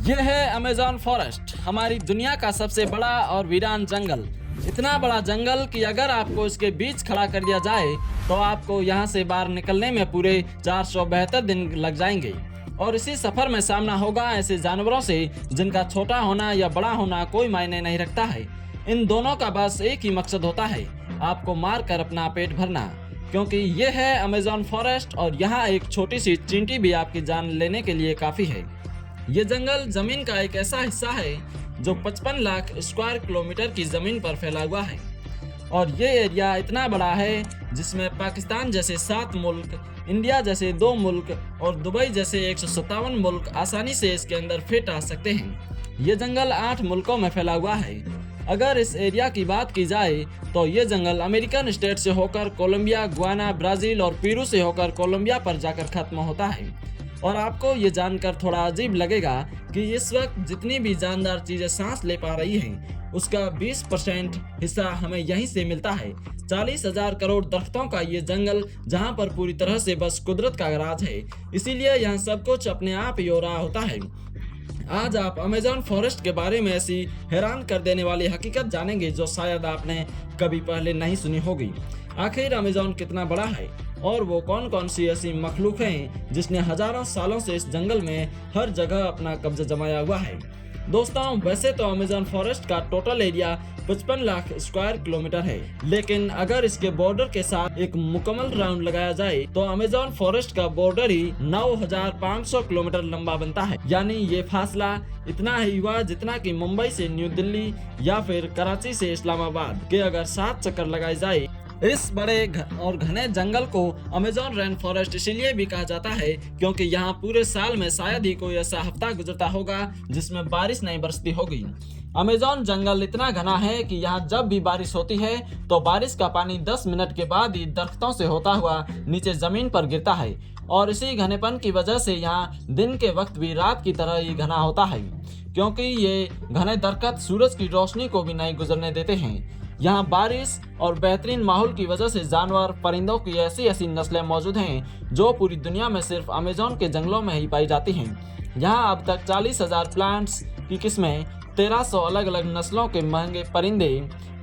ये है Amazon forest, हमारी दुनिया का सबसे बड़ा और वीरान जंगल। इतना बड़ा जंगल कि अगर आपको इसके बीच खड़ा कर दिया जाए तो आपको यहाँ से बाहर निकलने में पूरे 472 दिन लग जाएंगे। और इसी सफर में सामना होगा ऐसे जानवरों से जिनका छोटा होना या बड़ा होना कोई मायने नहीं रखता है। इन दोनों का बस एक ही मकसद होता है, आपको मार कर अपना पेट भरना। क्योंकि ये है अमेज़न फॉरेस्ट और यहाँ एक छोटी सी चींटी भी आपकी जान लेने के लिए काफ़ी है। ये जंगल जमीन का एक ऐसा हिस्सा है जो 55 लाख स्क्वायर किलोमीटर की जमीन पर फैला हुआ है। और ये एरिया इतना बड़ा है जिसमें पाकिस्तान जैसे 7 मुल्क, इंडिया जैसे 2 मुल्क और दुबई जैसे 157 मुल्क आसानी से इसके अंदर फिट आ सकते हैं। ये जंगल 8 मुल्कों में फैला हुआ है। अगर इस एरिया की बात की जाए तो ये जंगल अमेरिकन स्टेट से होकर कोलंबिया, गुयाना, ब्राज़ील और पेरू से होकर कोलंबिया पर जाकर खत्म होता है। और आपको ये जानकर थोड़ा अजीब लगेगा कि इस वक्त जितनी भी जानदार चीज़ें सांस ले पा रही हैं उसका 20% हिस्सा हमें यहीं से मिलता है। 40,000 करोड़ दरख्तों का ये जंगल जहाँ पर पूरी तरह से बस कुदरत का राज है, इसीलिए यहाँ सब कुछ अपने आप ही हो रहा होता है। आज आप अमेज़न फॉरेस्ट के बारे में ऐसी हैरान कर देने वाली हकीकत जानेंगे जो शायद आपने कभी पहले नहीं सुनी होगी। आखिर अमेज़न कितना बड़ा है और वो कौन कौन सी ऐसी मखलूक हैं जिसने हजारों सालों से इस जंगल में हर जगह अपना कब्जा जमाया हुआ है। दोस्तों, वैसे तो अमेज़न फॉरेस्ट का total area 55 lakh square kilometre है, लेकिन अगर इसके बॉर्डर के साथ एक मुकम्मल राउंड लगाया जाए तो अमेज़न फॉरेस्ट का बॉर्डर ही 9,500 किलोमीटर लंबा बनता है। यानी ये फासला इतना ही हुआ जितना कि मुंबई से न्यू दिल्ली या फिर कराची से इस्लामाबाद के अगर 7 चक्कर लगाए जाए। इस बड़े और घने जंगल को अमेज़न रेन फॉरेस्ट इसीलिए भी कहा जाता है क्योंकि यहाँ पूरे साल में शायद ही कोई ऐसा हफ्ता गुजरता होगा जिसमें बारिश नहीं बरसती होगी। अमेज़न जंगल इतना घना है कि यहाँ जब भी बारिश होती है तो बारिश का पानी 10 मिनट के बाद ही दरख्तों से होता हुआ नीचे जमीन पर गिरता है। और इसी घनेपन की वजह से यहाँ दिन के वक्त भी रात की तरह ही घना होता है, क्योंकि ये घने दरख्त सूरज की रोशनी को भी नहीं गुजरने देते हैं। यहाँ बारिश और बेहतरीन माहौल की वजह से जानवर परिंदों की ऐसी ऐसी नस्लें मौजूद हैं जो पूरी दुनिया में सिर्फ अमेज़न के जंगलों में ही पाई जाती हैं। यहाँ अब तक 40,000 प्लांट्स की किस्में, 1300 अलग अलग नस्लों के महंगे परिंदे,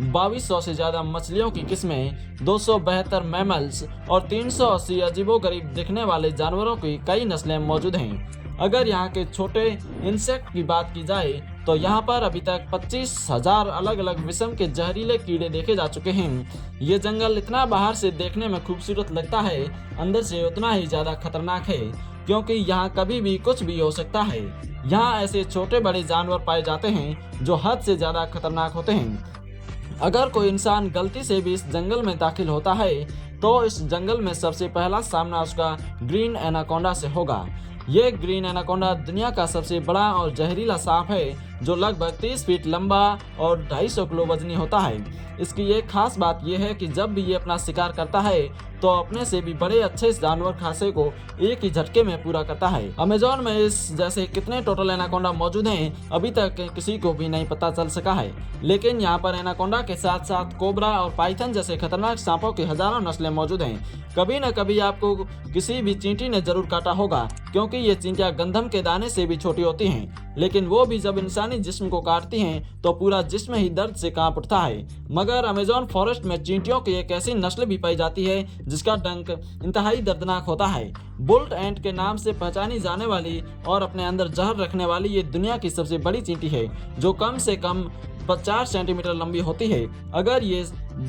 2200 से ज़्यादा मछलियों की किस्में, 272 मैमल्स और 380 अजीबोगरीब दिखने वाले जानवरों की कई नस्लें मौजूद हैं। अगर यहाँ के छोटे इंसेक्ट की बात की जाए तो यहाँ पर अभी तक 25,000 अलग अलग किस्म के जहरीले कीड़े देखे जा चुके हैं। ये जंगल इतना बाहर से देखने में खूबसूरत लगता है, अंदर से उतना ही ज़्यादा खतरनाक है, क्योंकि यहाँ कभी भी कुछ भी हो सकता है। यहाँ ऐसे छोटे बड़े जानवर पाए जाते हैं जो हद से ज़्यादा खतरनाक होते हैं। अगर कोई इंसान गलती से भी इस जंगल में दाखिल होता है तो इस जंगल में सबसे पहला सामना उसका ग्रीन एनाकोंडा से होगा। ये ग्रीन एनाकोंडा दुनिया का सबसे बड़ा और जहरीला सांप है जो लगभग 30 फीट लंबा और 250 किलो वजनी होता है। इसकी एक खास बात यह है कि जब भी ये अपना शिकार करता है तो अपने से भी बड़े अच्छे जानवर खांसे को एक ही झटके में पूरा करता है। अमेज़न में इस जैसे कितने टोटल एनाकोंडा मौजूद हैं अभी तक किसी को भी नहीं पता चल सका है, लेकिन यहाँ पर एनाकोंडा के साथ साथ कोबरा और पाइथन जैसे खतरनाक सांपों की हजारों नस्लें मौजूद हैं। कभी न कभी आपको किसी भी चींटी ने जरूर काटा होगा, क्योंकि ये चींटियां गंधम के दाने से भी छोटी होती हैं, लेकिन वो भी जब इंसानी जिस्म को काटती हैं तो पूरा जिस्म ही दर्द से कांप उठता है। मगर अमेज़न फॉरेस्ट में चींटियों की एक ऐसी नस्ल भी पाई जाती है जिसका डंक इंतहाई दर्दनाक होता है। बुल्ट एंट के नाम से पहचानी जाने वाली और अपने अंदर जहर रखने वाली ये दुनिया की सबसे बड़ी चींटी है जो कम से कम 50 सेंटीमीटर लंबी होती है। अगर ये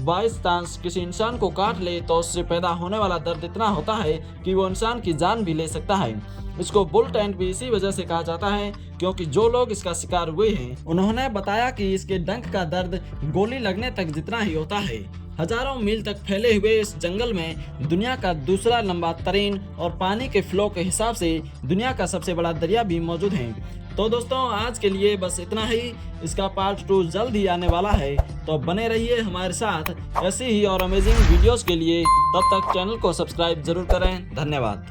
बाईस चांस किसी इंसान को काट ले तो उससे पैदा होने वाला दर्द इतना होता है कि वो इंसान की जान भी ले सकता है। इसको बुल्ट एंट भी इसी वजह से कहा जाता है क्योंकि जो लोग इसका शिकार हुए हैं उन्होंने बताया कि इसके डंक का दर्द गोली लगने तक जितना ही होता है। हजारों मील तक फैले हुए इस जंगल में दुनिया का दूसरा लंबा तरीन और पानी के फ्लो के हिसाब से दुनिया का सबसे बड़ा दरिया भी मौजूद है। तो दोस्तों, आज के लिए बस इतना ही। इसका पार्ट 2 जल्द ही आने वाला है, तो बने रहिए हमारे साथ ऐसी ही और अमेजिंग वीडियोस के लिए। तब तक चैनल को सब्सक्राइब जरूर करें। धन्यवाद।